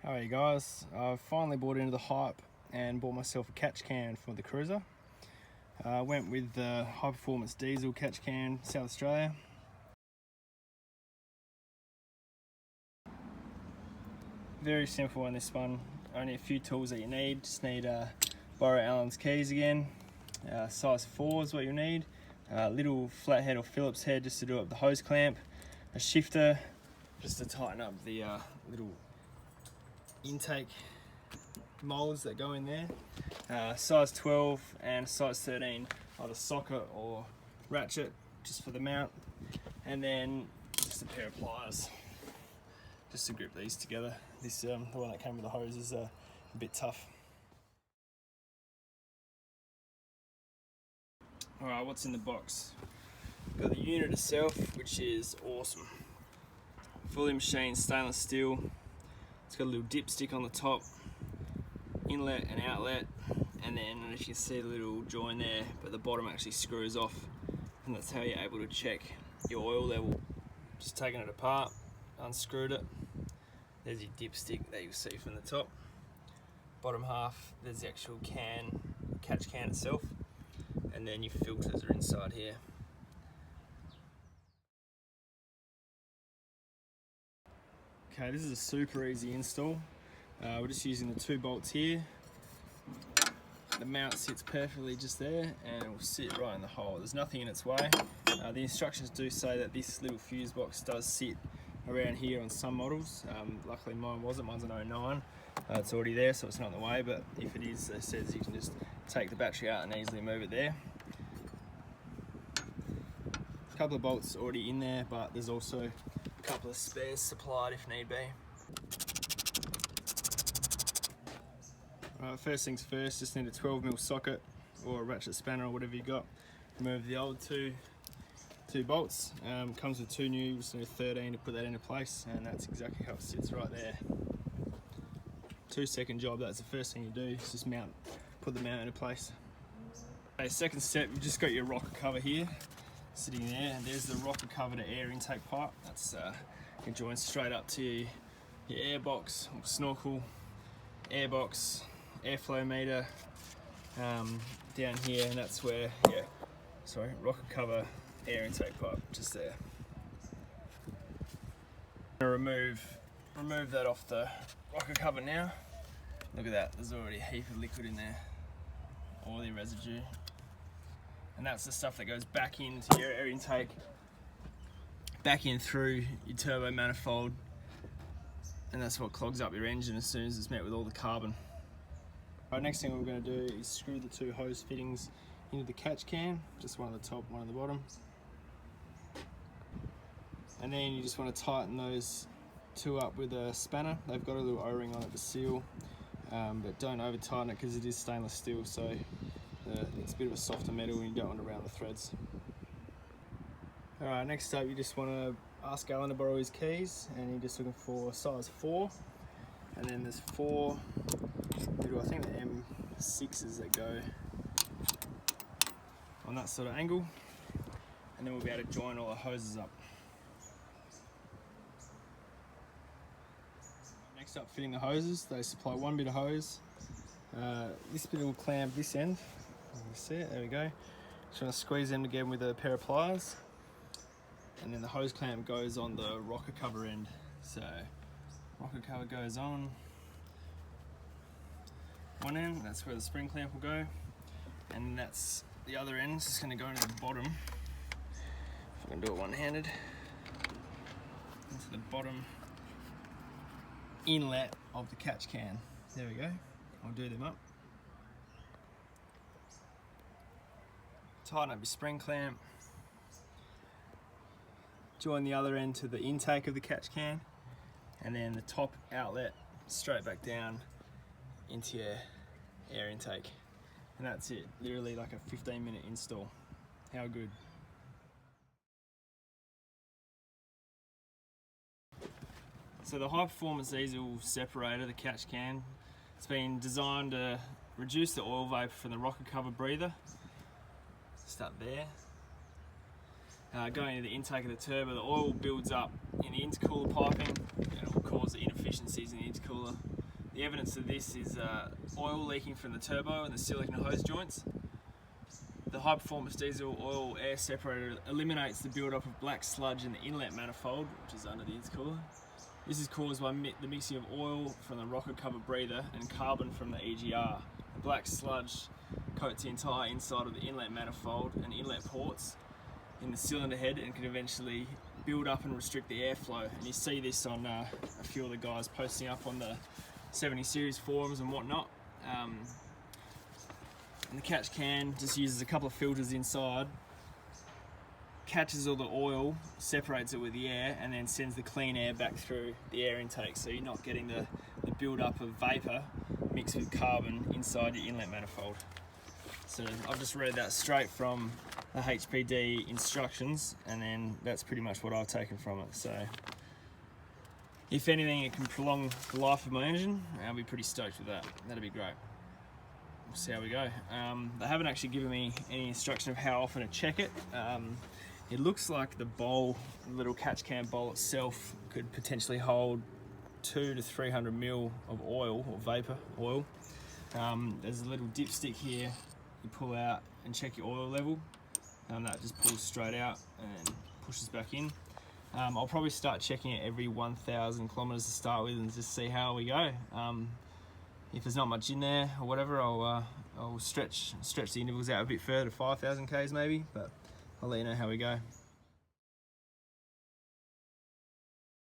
Alright guys, I've finally bought into the hype and bought myself a catch can for the cruiser. I went with the high performance diesel catch can, South Australia. Very simple on this one, only a few tools that you need. Just need borrow Allen's keys again, size 4 is what you need, a little flathead or Phillips head just to do up the hose clamp, a shifter just to tighten up the little intake molds that go in there, size 12 and size 13, either socket or ratchet just for the mount, and then just a pair of pliers just to grip these together. This the one that came with the hose is a bit tough. Alright, what's in the box? Got the unit itself, which is awesome. Fully machined stainless steel. It's got a little dipstick on the top, inlet and outlet, and then as you can see the little join there, but the bottom actually screws off, and that's how you're able to check your oil level. Just taking it apart, unscrewed it. There's your dipstick that you'll see from the top. Bottom half, there's the actual can, catch can itself, and then your filters are inside here. Okay, this is a super easy install. We're just using the 2 bolts here. The mount sits perfectly just there and it will sit right in the hole. There's nothing in its way. The instructions do say that this little fuse box does sit around here on some models. Luckily mine wasn't, mine's an 09. It's already there, so it's not in the way, but if it is, it says you can just take the battery out and easily move it there. A couple of bolts already in there, but there's also a couple of spares supplied if need be. First things first, just need a 12mm socket or a ratchet spanner or whatever you got. Remove the old two bolts. Comes with 2 new, just need 13 to put that into place, and that's exactly how it sits right there. 2-second job. That's the first thing you do, is just put the mount into place. Okay, second step, you've just got your rocker cover here sitting there, and there's the rocker cover to air intake pipe. That's can join straight up to your air box or snorkel, air box, airflow meter down here, and that's where, rocker cover, air intake pipe, just there. I'm gonna remove that off the rocker cover now. Look at that, there's already a heap of liquid in there, oily residue. And that's the stuff that goes back into your air intake, back in through your turbo manifold, and that's what clogs up your engine as soon as it's met with all the carbon. Right, next thing we're going to do is screw the 2 hose fittings into the catch can, just one at the top, one at the bottom. And then you just want to tighten those 2 up with a spanner. They've got a little O-ring on it to seal, but don't over tighten it because it is stainless steel, so it's a bit of a softer metal and you don't want to round the threads. Alright, next up you just want to ask Alan to borrow his keys, and you're just looking for size 4, and then there's 4 little, I think the M6s that go on that sort of angle, and then we'll be able to join all the hoses up. Next up, fitting the hoses. They supply 1 bit of hose. This bit will clamp this end. You can see it, there we go. Just want to squeeze them together with a pair of pliers, and then the hose clamp goes on the rocker cover end. So rocker cover goes on one end, that's where the spring clamp will go, and that's the other end. It's just going to go into the bottom, if I can do it one-handed, into the bottom inlet of the catch can. There we go. I'll do them up. Tighten up your spring clamp, join the other end to the intake of the catch can, and then the top outlet straight back down into your air intake, and that's it. Literally like a 15-minute install. How good. So the high performance diesel separator, the catch can, it's been designed to reduce the oil vapor from the rocker cover breather. Start there. Going into the intake of the turbo, the oil builds up in the intercooler piping, and it will cause cause the inefficiencies in the intercooler. The evidence of this is oil leaking from the turbo and the silicon hose joints. The high performance diesel oil air separator eliminates the build-up of black sludge in the inlet manifold, which is under the intercooler. This is caused by the mixing of oil from the rocker cover breather and carbon from the EGR. The black sludge coats the entire inside of the inlet manifold and inlet ports in the cylinder head and can eventually build up and restrict the airflow. And you see this on a few of the guys posting up on the 70 series forums and whatnot. And the Catch Can just uses a couple of filters inside, catches all the oil, separates it with the air, and then sends the clean air back through the air intake, so you're not getting the build-up of vapour mixed with carbon inside your inlet manifold. So I've just read that straight from the HPD instructions, and then that's pretty much what I've taken from it. So if anything, it can prolong the life of my engine, I'll be pretty stoked with that. That'd be great. We'll see how we go. They haven't actually given me any instruction of how often to check it. It looks like the bowl, the little Catch Can bowl itself, could potentially hold 200 to 300 mil of oil or vapor oil. There's a little dipstick here you pull out and check your oil level. That just pulls straight out and pushes back in. I'll probably start checking it every 1,000 kilometers to start with and just see how we go. If there's not much in there or whatever, I'll stretch the intervals out a bit further to 5,000 k's maybe, but I'll let you know how we go.